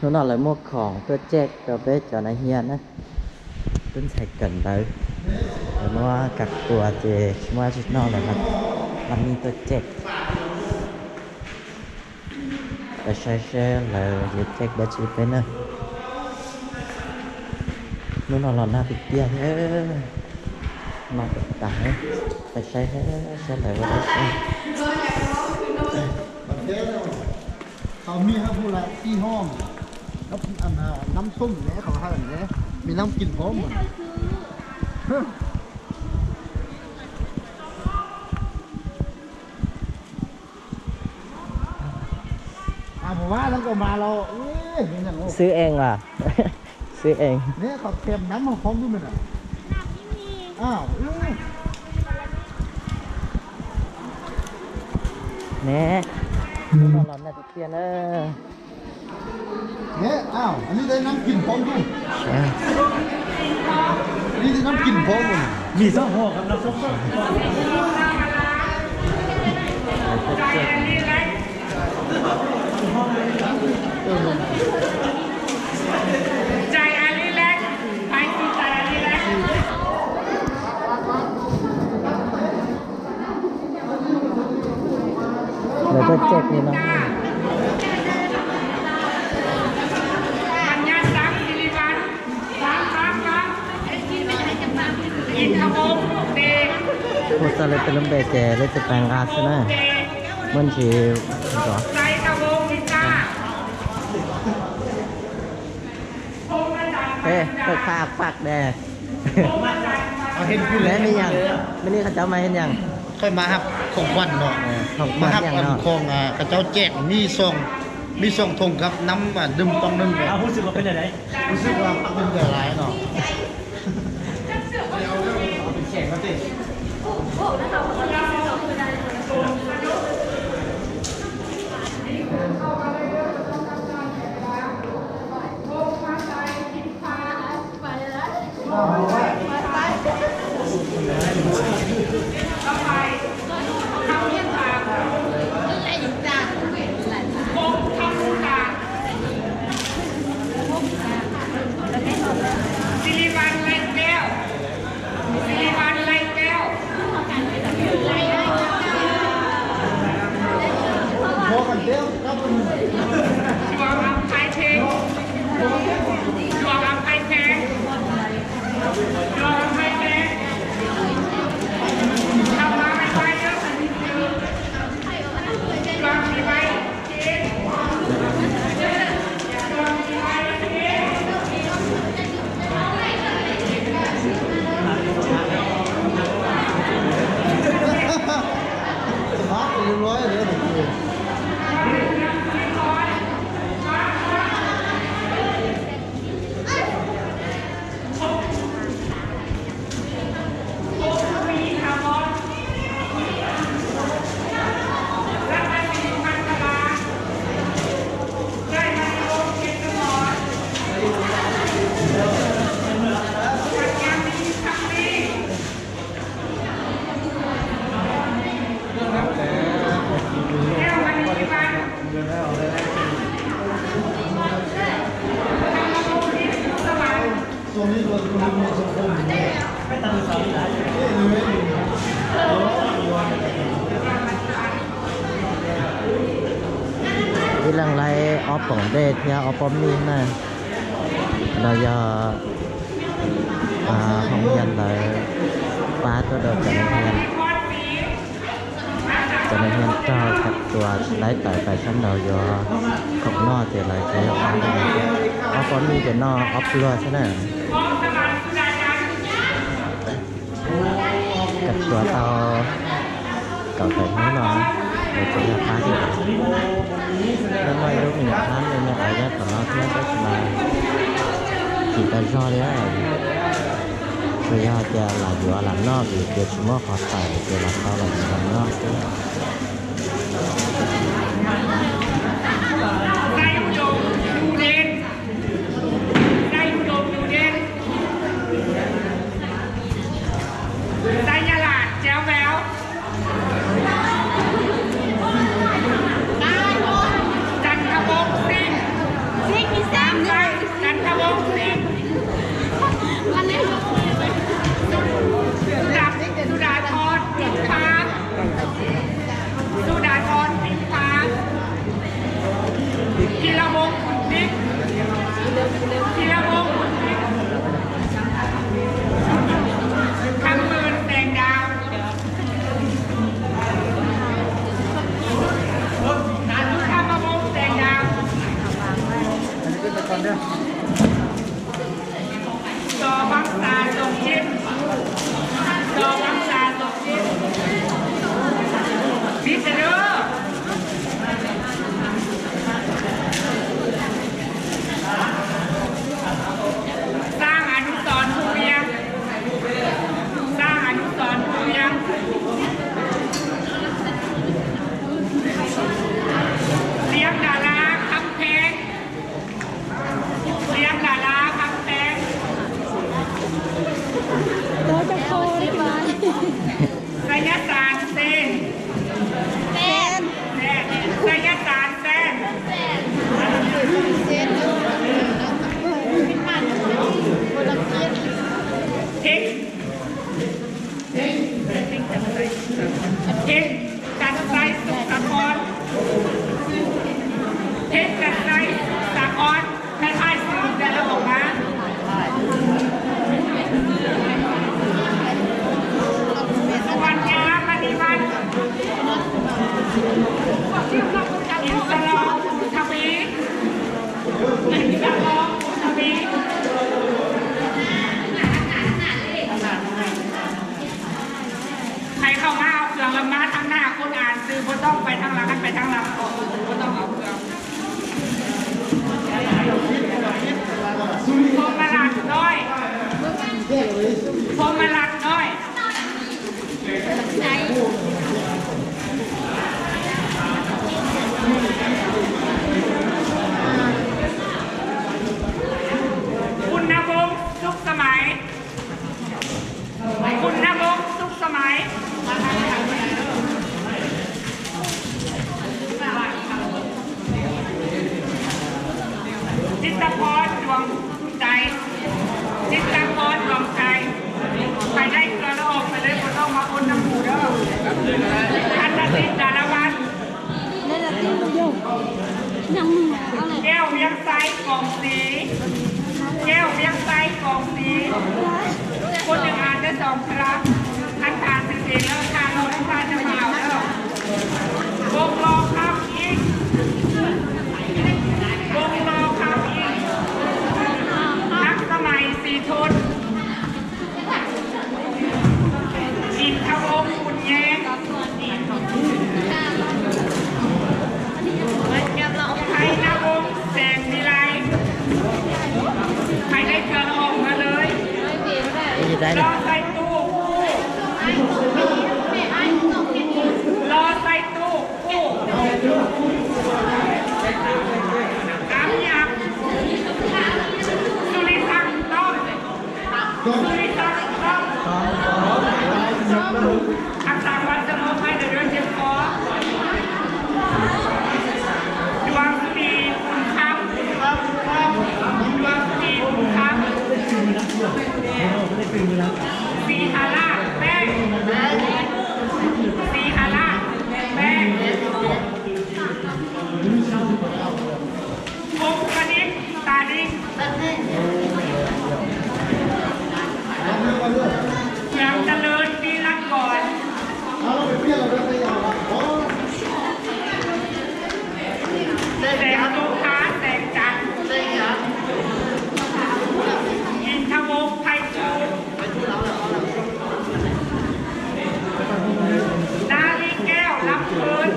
nó nào là muaของproject rồi bé cho nó hiền á tính sạch cần tới rồi nó cặp tua thì mua chút nó là làm như project và xe là project bé chỉ phải nữa nó nào là na bị kia thế mà tải phải xe lại vào đây เขามีครับผู้ละที่ห้องแล้วอันน้ำส้มเนี่ยเขาให้เนี่ยมีน้ำกินพร้อมหมดผมว่าแล้วก็มาเราซื้อเองอ่ะ ซื้อเอง เนี่ยเขาเตรียมน้ำมาพร้อมด้วยมั้ยอ้าวเนี่ยร้อนๆน่าจะเปลี่ยนเนี่ยอ้าวอันนี้ได้น้ำกินพร้อมด้วยนี่ได้น้ำกินพร้อมเลยมีสองห่อครับน้ำส้มใจอันนี้แหละไปกินใจอันนี้แหละ แล้วก็เจ็บนี่เนาะ ปัญญาสังสิริวัลฟังอินทวงศ์เดช พูดอะไรเป็นลำเบเจเลยจะแปลงอาสนะมันจีก็ ใจทวงศ์วิชา เฮ้ยก็ฝากแดด เห็นอยู่ แล้ แล้ว ว มีอย่างไม่นี่เขาจะมาเห็นอย่าง ค่อยมาครับของขวัญเนาะ ของขวั มา ญ ครับ อย่าง อัน เนาะ ของกระเจ้าแจกมีซองทงครับน้ำดื่มต้องนึ่งเลยรู้สึกว่าเป็นอะไรรู้สึกว่าเป็นเดือดร้ายเนาะเอาเป็นแขกมาสิสิริวัลไล่แก้วสิริวัลไล่แก้ว พอกันเดียวครับ ดวงอัมไพเพงดวงอัมไพเพงดวงอัมไพเพงทำมาไม่ไปเยอะดวงมีไปกินดวงมีไปกิน สมาร์ทเรียบร้อยเลยผมคือ ตรงนี้เราดูมีสังคมไม่ตัดสายได้ที่หลังไรออฟของเดทเนี่ยออฟปอมนี่นะเราจะของยันเลยป้าตัวเดิมจะในเฮียนเจ้ากับตัวไล่ต่อยไปชั้นเรายอของนอเจริญใจออกมาออฟปอมนี่จะนอออฟรัวใช่ไหมกับตัวเตาเก่าแต่นี้เนาะเดี๋ยวจะป้าที่ไหนแล้วไม่รู้มีท่านเลยเนี่ยอะไรของเราที่จะมาchỉ cần cho đấy à bây giờ thì là vừa làm nó vì việc chúng nó khó phải thì là sao là làm nóได้อุดมอยู่เด่นได้อุดมอยู่เด่นได้ยาลาดแจ๋วแววจันทบงซิ่ง เพชรกับไซสากรคล้ายๆซื้อแต่ละบอกนะสุวรรณยามณีวันอินทรองทวีอินทรองทวีใครเข้ามาเอาเครื่องละมาทางหน้าคนอ่านซื้อบ่ต้องไปทางหลังไปทางหลังก่อนบ่ต้องเอาเครื่องพวงมาลัดน้อยพวงมาลัดน้อยคุณนวงศ์สุขสมัยคุณนวงศ์สุขสมัยจิตรพรดวงใจจิตรพรดวงใจไปได้กระโดดไปเลยก็ต้องมาคนน้ำหูเด้ออันนั้นติดดาราวัน đây là tiêu dùng nhầm áo này แก้วเวียงไซกล่องสีแก้วเวียงไซกล่องสีคนหนึ่งอ่านได้2 ครั้งอันทานเป็นเองแล้วทานเราต้องทานจะเมาแล้ววงรอข้ามอีกวงรอข้ามอีกนักสมัยสีทนอินทวงศ์คุณแย้งไทยนวงศ์แสงวิไลใครได้เครื่องออกมาเลย Cái gì đây ร nè? อใส่ตู้รอใส่ตู้กู้กำยับสุริศักดิ์ต้องสุริศักดิ์ต้องอักษรวันจะมองให้เดี๋ยวเจ็บคอดวงดีคุณคำดวงดีคุณคำสีหาราแป้งสีหาราแป้งองค์คณิตตาดิงเสียงเจริญปีละก่อน เอาเราไปเปรี้ยวเราไปยาวอ๋อ แสงลูกค้าแสงจันทร์อินทวงศ์ไพฑูรย์นาลีแก้วลำเพลิน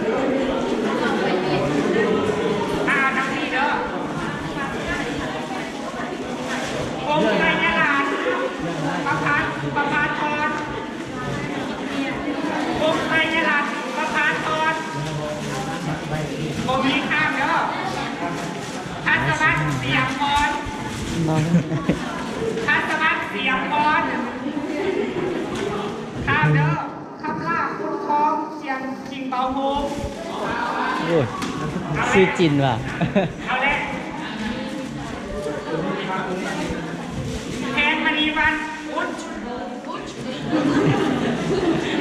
ดังนี้เด้อองค์ไตรยราชประภาธรองค์ไตรยราชประภาธรบ่มีข้ามเด้อทัศวัฒน์เสียงพร Ngon. ทัศวัฒน์เสียงพรข้ามเด้อคำล่าคุณทองเสียงจริงเบาโฮม Ui, siêu chìnว่ะ เอาเลยแทนมณีวันพุทธแท